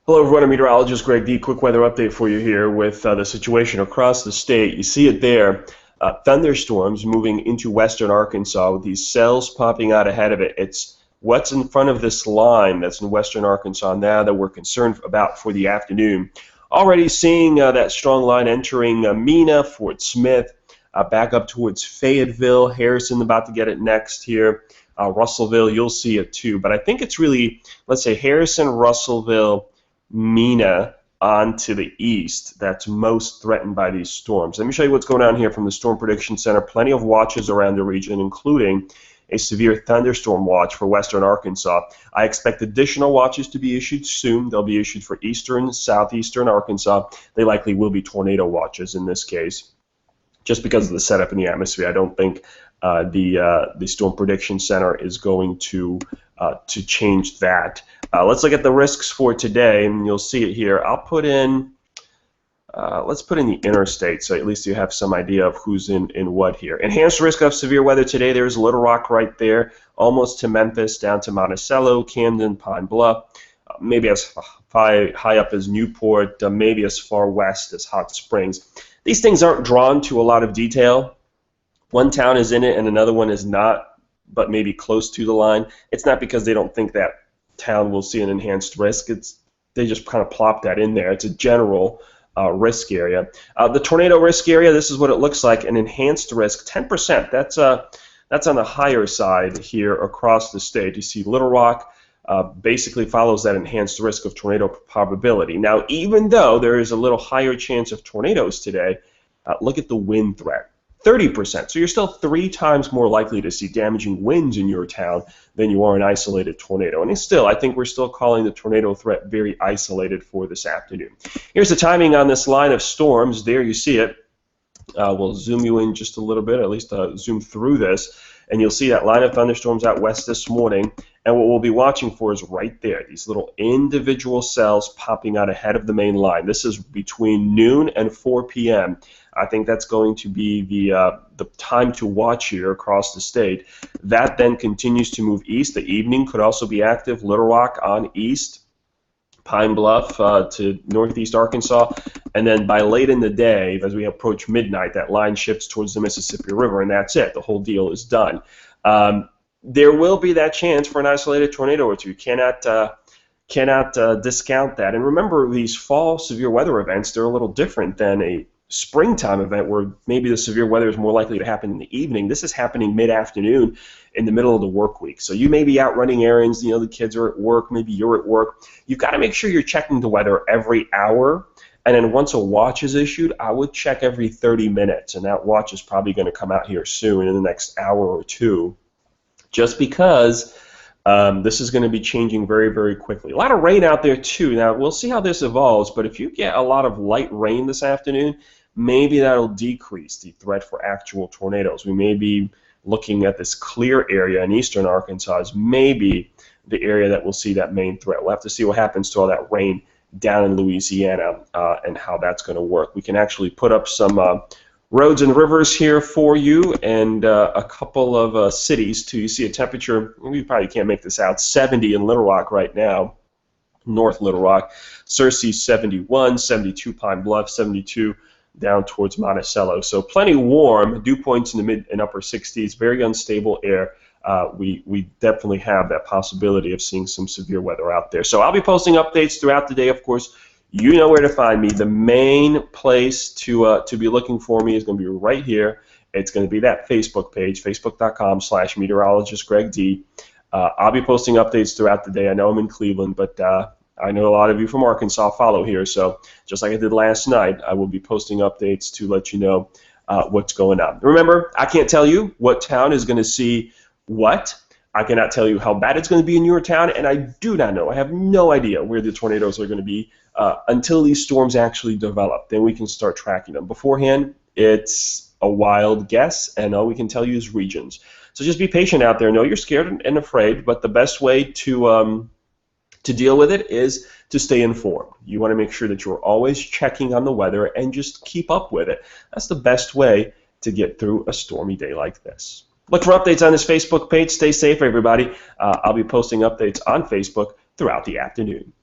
Hello everyone, I'm meteorologist Greg D. Quick weather update for you here with the situation across the state. You see it there, thunderstorms moving into western Arkansas with these cells popping out ahead of it. It's what's in front of this line that's in western Arkansas now that we're concerned about for the afternoon. Already seeing that strong line entering Mena, Fort Smith, back up towards Fayetteville. Harrison about to get it next here. Russellville, you'll see it too. But I think it's really, let's say, Harrison, Russellville, Mena on to the east that's most threatened by these storms. Let me show you what's going on here from the Storm Prediction Center. Plenty of watches around the region, including a severe thunderstorm watch for western Arkansas. I expect additional watches to be issued soon. They'll be issued for eastern, southeastern Arkansas. They likely will be tornado watches in this case, just because of the setup in the atmosphere. I don't think the Storm Prediction Center is going to change that. Let's look at the risks for today, and you'll see it here. I'll put in, let's put in the interstate, so at least you have some idea of who's in what here. Enhanced risk of severe weather today. There's Little Rock right there, almost to Memphis, down to Monticello, Camden, Pine Bluff, maybe as high up as Newport, maybe as far west as Hot Springs. These things aren't drawn to a lot of detail. One town is in it and another one is not, but maybe close to the line. It's not because they don't think that town will see an enhanced risk. They just kind of plop that in there. It's a general risk area. The tornado risk area, this is what it looks like. An enhanced risk, 10%. That's on the higher side here across the state. You see Little Rock basically follows that enhanced risk of tornado probability. Now, even though there is a little higher chance of tornadoes today, look at the wind threat. 30%. So you're still 3 times more likely to see damaging winds in your town than you are an isolated tornado. And still, I think we're still calling the tornado threat very isolated for this afternoon. Here's the timing on this line of storms. There you see it. We'll zoom you in just a little bit, at least zoom through this, and you'll see that line of thunderstorms out west this morning. And what we'll be watching for is right there, these little individual cells popping out ahead of the main line. This is between noon and 4 p.m. I think that's going to be the time to watch here across the state. That then continues to move east. The evening could also be active. Little Rock on east, Pine Bluff to northeast Arkansas, and then by late in the day, as we approach midnight, that line shifts towards the Mississippi River, and that's it. The whole deal is done. There will be that chance for an isolated tornado or two. Cannot discount that. And remember, these fall severe weather events, they're a little different than a springtime event where maybe the severe weather is more likely to happen in the evening. This is happening mid-afternoon in the middle of the work week. So you may be out running errands, the kids are at work, maybe you're at work. You've got to make sure you're checking the weather every hour. And then once a watch is issued, I would check every 30 minutes. And that watch is probably going to come out here soon in the next hour or two, just because this is going to be changing very, very quickly. A lot of rain out there too. Now, we'll see how this evolves, but if you get a lot of light rain this afternoon, maybe that'll decrease the threat for actual tornadoes. We may be looking at this clear area in eastern Arkansas as maybe the area that will see that main threat. We'll have to see what happens to all that rain down in Louisiana and how that's going to work. We can actually put up some roads and rivers here for you, and a couple of cities too. You see a temperature, we probably can't make this out, 70 in Little Rock right now, North Little Rock. Searcy 71, 72 Pine Bluff, 72 down towards Monticello. So plenty warm, dew points in the mid and upper 60s, very unstable air. We definitely have that possibility of seeing some severe weather out there. So I'll be posting updates throughout the day, of course. You know where to find me. The main place to be looking for me is going to be right here. It's going to be that Facebook page, facebook.com/meteorologist_Greg_D. I'll be posting updates throughout the day. I know I'm in Cleveland, but I know a lot of you from Arkansas follow here. So just like I did last night, I will be posting updates to let you know what's going on. Remember, I can't tell you what town is going to see what. I cannot tell you how bad it's going to be in your town, and I do not know. I have no idea where the tornadoes are going to be until these storms actually develop. Then we can start tracking them. Beforehand, it's a wild guess, and all we can tell you is regions. So just be patient out there. Know you're scared and afraid, but the best way to deal with it is to stay informed. You want to make sure that you're always checking on the weather and just keep up with it. That's the best way to get through a stormy day like this. Look for updates on this Facebook page. Stay safe, everybody. I'll be posting updates on Facebook throughout the afternoon.